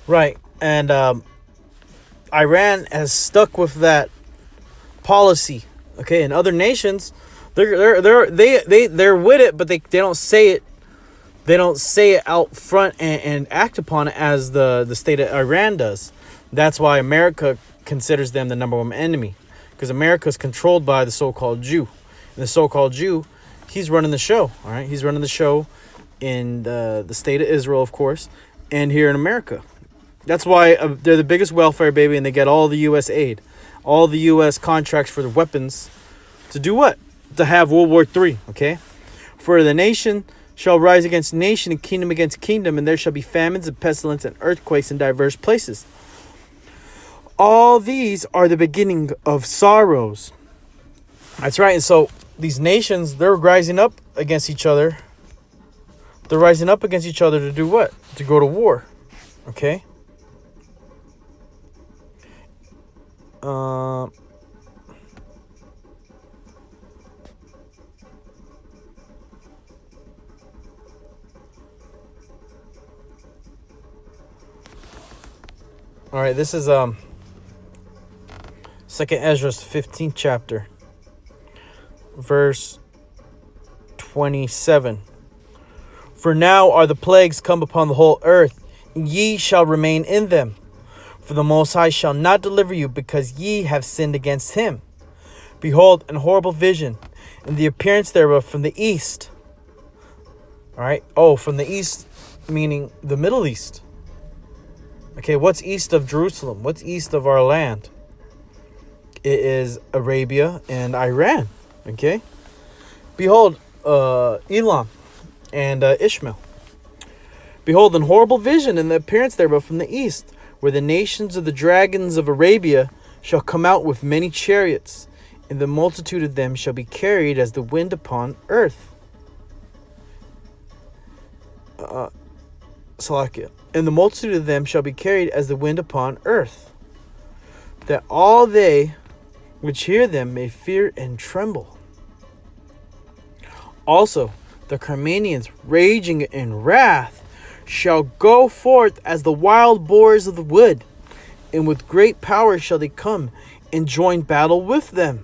Right. And Iran has stuck with that policy. Okay, and other nations, they're with it, but they don't say it. They don't say it out front and act upon it as the state of Iran does. That's why America considers them the number one enemy, because America is controlled by the so-called Jew, and the so-called Jew, he's running the show. All right, he's running the show in the state of Israel, of course, and here in America. That's why they're the biggest welfare baby, and they get all the U.S. aid, all the U.S. contracts for the weapons. To do what? To have World War III, okay? For the nation shall rise against nation and kingdom against kingdom, and there shall be famines and pestilence and earthquakes in diverse places. All these are the beginning of sorrows. That's right. And so these nations, they're rising up against each other. They're rising up against each other to do what? To go to war, okay? All right, this is Second Ezra's 15th chapter, verse 27. For now are the plagues come upon the whole earth, and ye shall remain in them. For the Most High shall not deliver you, because ye have sinned against him. Behold, an horrible vision, and the appearance thereof from the east. All right. Oh, from the east, meaning the Middle East. Okay, what's east of Jerusalem? What's east of our land? It is Arabia and Iran. Okay. Behold, Elam and Ishmael. Behold, an horrible vision, and the appearance thereof from the east, where the nations of the dragons of Arabia shall come out with many chariots, and the multitude of them shall be carried as the wind upon earth. Salakia. And the multitude of them shall be carried as the wind upon earth, that all they which hear them may fear and tremble. Also, the Carmanians, raging in wrath, shall go forth as the wild boars of the wood, and with great power shall they come and join battle with them,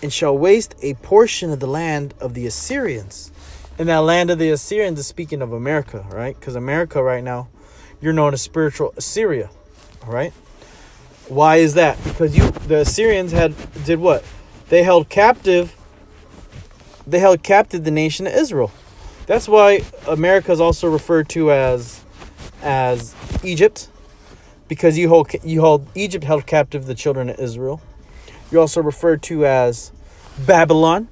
and shall waste a portion of the land of the Assyrians. And that land of the Assyrians is speaking of America, right? Because America right now, you're known as spiritual Assyria, all right? Why is that? Because the Assyrians did what? They held captive the nation of Israel. That's why America is also referred to as Egypt, because Egypt held captive the children of Israel. You're also referred to as Babylon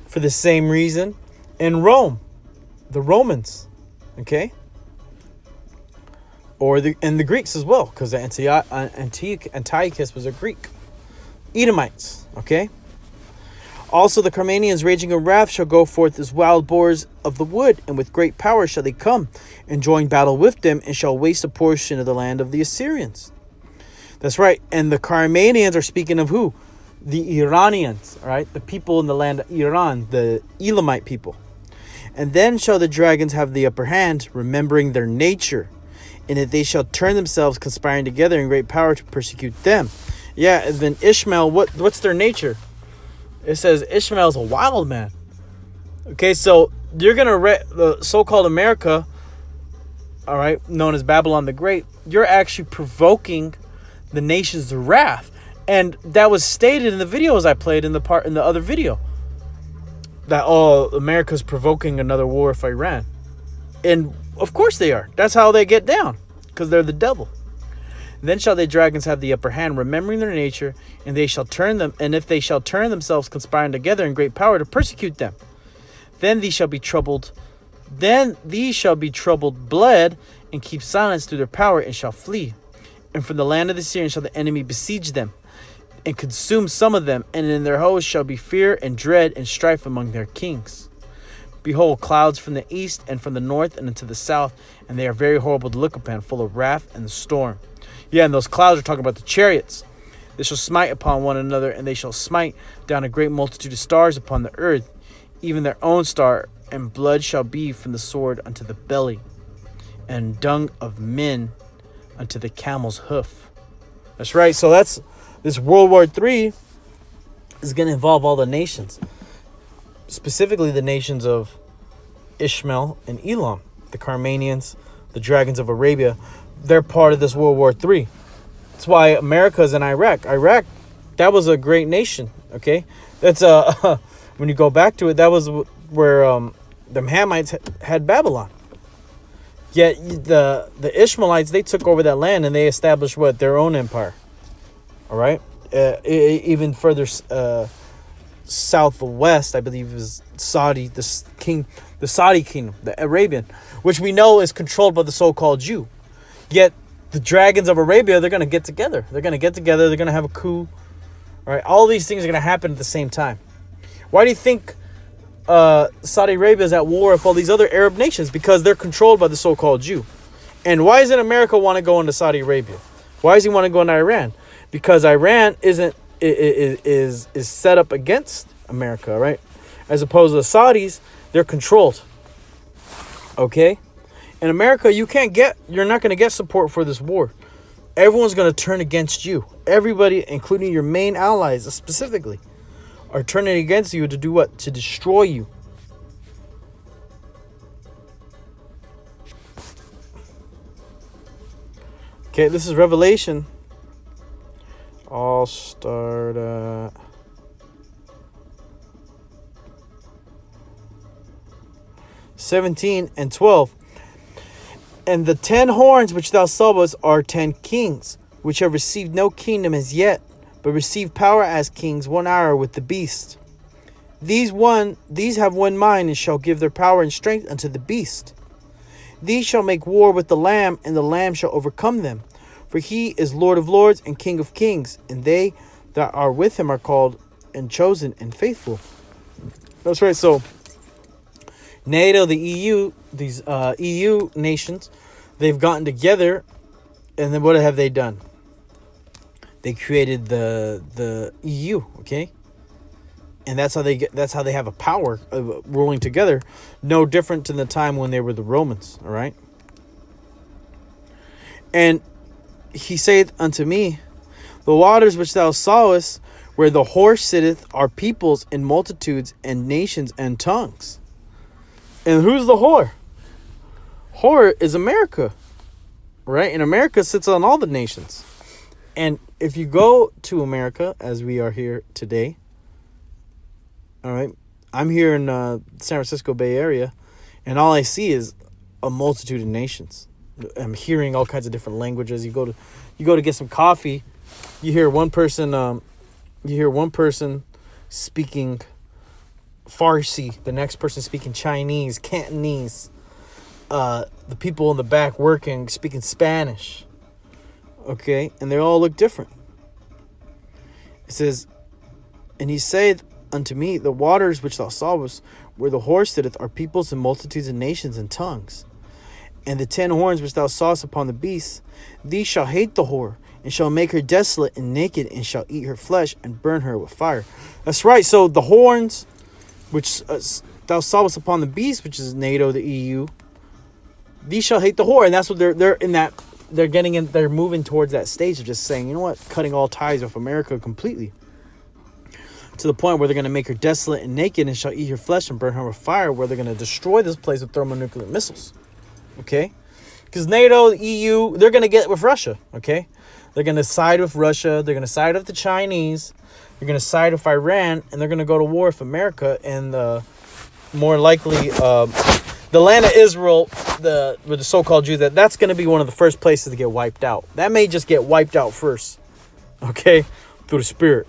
for the same reason, and Rome, the Romans, okay? And the Greeks as well, because Antiochus was a Greek. Edomites, okay? Also the Carmanians, raging in wrath, shall go forth as wild boars of the wood, and with great power shall they come and join battle with them, and shall waste a portion of the land of the Assyrians. That's right. And the Carmanians are speaking of who? The Iranians, all right? The people in the land of Iran, the Elamite people. And then shall the dragons have the upper hand, remembering their nature, and that they shall turn themselves, conspiring together in great power to persecute them. Yeah, and then Ishmael, what's their nature? It says Ishmael is a wild man. Okay, so you're going to the so-called America, all right, known as Babylon the Great, you're actually provoking the nation's wrath. And that was stated in the videos I played in the other video. That, America's provoking another war with Iran. And of course they are. That's how they get down, because they're the devil. Then shall the dragons have the upper hand, remembering their nature, and they shall turn them, and if they shall turn themselves, conspiring together in great power to persecute them, then these shall be troubled, bled, and keep silence through their power, and shall flee. And from the land of the Syrians shall the enemy besiege them, and consume some of them, and in their hosts shall be fear and dread and strife among their kings. Behold, clouds from the east and from the north and into the south, and they are very horrible to look upon, full of wrath and storm. Yeah, and those clouds are talking about the chariots. They shall smite upon one another, and they shall smite down a great multitude of stars upon the earth, even their own star, and blood shall be from the sword unto the belly, and dung of men unto the camel's hoof. That's right. So that's this World War III is going to involve all the nations, specifically the nations of Ishmael and Elam, the Carmanians, the dragons of Arabia. They're part of this World War III. That's why America's in Iraq. Iraq, that was a great nation. Okay, that's when you go back to it, that was where the Hamites had Babylon. Yet the Ishmaelites, they took over that land and they established what, their own empire. All right, even further southwest, I believe, is Saudi, the Saudi kingdom, the Arabian, which we know is controlled by the so-called Jew. Yet the dragons of Arabia, they're going to get together. They're going to get together. They're going to have a coup. All right, all these things are going to happen at the same time. Why do you think Saudi Arabia is at war with all these other Arab nations? Because they're controlled by the so-called Jew. And why doesn't America want to go into Saudi Arabia? Why does he want to go into Iran? Because Iran is set up against America, right? As opposed to the Saudis, they're controlled. Okay? In America, you're not going to get support for this war. Everyone's going to turn against you. Everybody, including your main allies specifically, are turning against you to do what? To destroy you. Okay, this is Revelation. I'll start at 17 and 12. And the 10 horns which thou sawest are 10 kings, which have received no kingdom as yet, but receive power as kings 1 hour with the beast. These have one mind, and shall give their power and strength unto the beast. These shall make war with the Lamb, and the Lamb shall overcome them. For he is Lord of lords and King of kings, and they that are with him are called and chosen and faithful. That's right. So NATO, the EU, these EU nations, they've gotten together, and then what have they done? They created the EU, okay? And that's how they have a power of ruling together, no different than the time when they were the Romans, all right? And he saith unto me, the waters which thou sawest, where the horse sitteth, are peoples and multitudes and nations and tongues. And who's the whore? Whore is America, right? And America sits on all the nations. And if you go to America, as we are here today, all right, I'm here in San Francisco Bay Area, and all I see is a multitude of nations. I'm hearing all kinds of different languages. You go to get some coffee, you hear one person speaking Farsi, the next person speaking Chinese, Cantonese, the people in the back working speaking Spanish. Okay, and they all look different. It says, and he saith unto me, the waters which thou sawest, where the horse sitteth, are peoples and multitudes and nations and tongues. And the 10 horns which thou sawest upon the beast, these shall hate the whore, and shall make her desolate and naked, and shall eat her flesh, and burn her with fire. That's right. So the horns which thou sawest upon the beast, which is NATO, the EU, these shall hate the whore. And that's what they're in that. They're moving towards that stage of just saying, you know what, cutting all ties with America completely. To the point where they're going to make her desolate and naked, and shall eat her flesh and burn her with fire, where they're going to destroy this place with thermonuclear missiles. Okay? Because NATO, the EU, they're going to get with Russia. Okay? They're going to side with Russia. They're going to side with the Chinese. They're going to side with Iran. And they're going to go to war with America. And more likely, the land of Israel, with the so-called Jews, that's going to be one of the first places to get wiped out. That may just get wiped out first. Okay? Through the Spirit.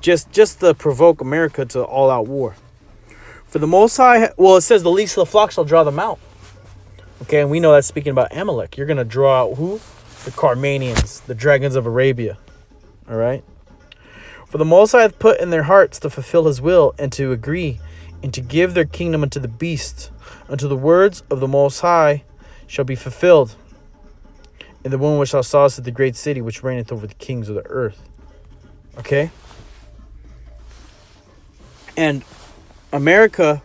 Just to provoke America to all-out war. For the Most High, well, it says the least of the flock shall draw them out. Okay, and we know that's speaking about Amalek. You're going to draw out who? The Carmanians, the dragons of Arabia. All right? For the Most High hath put in their hearts to fulfill his will, and to agree, and to give their kingdom unto the beast, unto the words of the Most High shall be fulfilled. And the one which thou sawest is the great city, which reigneth over the kings of the earth. Okay? And America,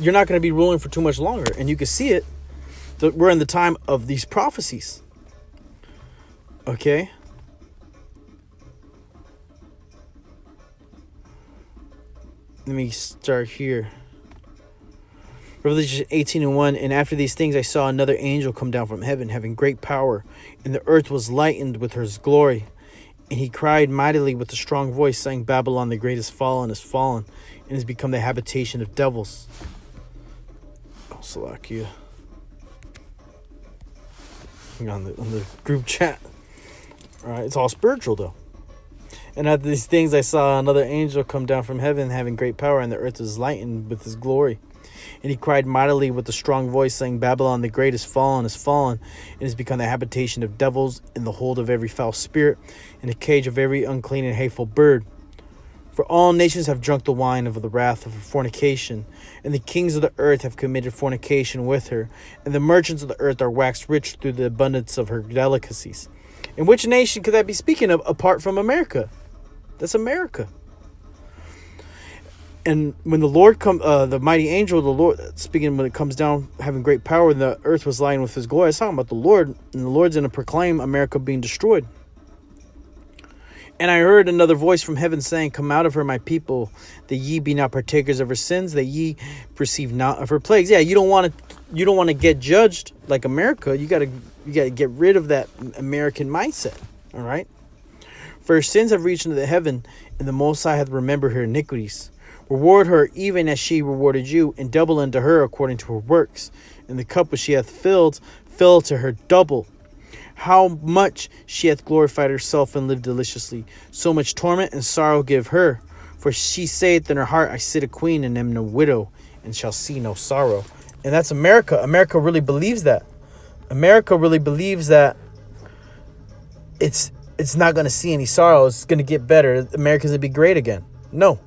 you're not going to be ruling for too much longer. And you can see it We're in the time of these prophecies. Okay? Let me start here. Revelation 18:1, and after these things I saw another angel come down from heaven, having great power, and the earth was lightened with his glory. And he cried mightily with a strong voice, saying, Babylon the great is fallen, and has become the habitation of devils. Oh, Salakia. On the group chat. All right, it's all spiritual, though. And after these things I saw another angel come down from heaven, having great power, and the earth was lightened with his glory. And he cried mightily with a strong voice, saying, Babylon the great is fallen, and has become the habitation of devils, in the hold of every foul spirit, in the cage of every unclean and hateful bird. For all nations have drunk the wine of the wrath of her fornication, and the kings of the earth have committed fornication with her, and the merchants of the earth are waxed rich through the abundance of her delicacies. And which nation could that be speaking of apart from America? That's America. And when the Lord the mighty angel of the Lord, speaking when it comes down, having great power, and the earth was lightened with his glory, it's talking about the Lord, and the Lord's going to proclaim America being destroyed. And I heard another voice from heaven saying, Come out of her, my people, that ye be not partakers of her sins, that ye perceive not of her plagues. Yeah, you don't want to get judged like America. You gotta get rid of that American mindset. All right. For her sins have reached into the heaven, and the Most High hath remembered her iniquities. Reward her even as she rewarded you, and double unto her according to her works. And the cup which she hath filled, fill to her double. How much she hath glorified herself and lived deliciously, so much torment and sorrow give her. For she saith in her heart, I sit a queen and am no widow, and shall see no sorrow. And that's America. America really believes that. America really believes that it's not going to see any sorrow. It's going to get better. America's going to be great again. No.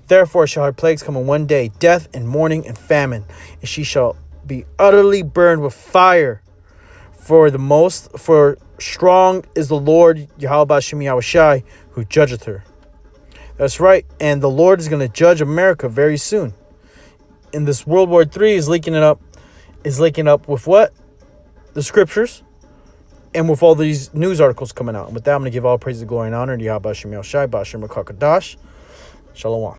Therefore shall her plagues come in one day, death and mourning and famine, and she shall be utterly burned with fire. For strong is the Lord Yahweh Bashem Yahushai, who judgeth her. That's right. And the Lord is going to judge America very soon. And this World War III is linking up with what? The scriptures. And with all these news articles coming out. And with that, I'm going to give all praise, glory, and honor to Yahweh Bashem Yahushai, Bashem Makakadash. Shalom.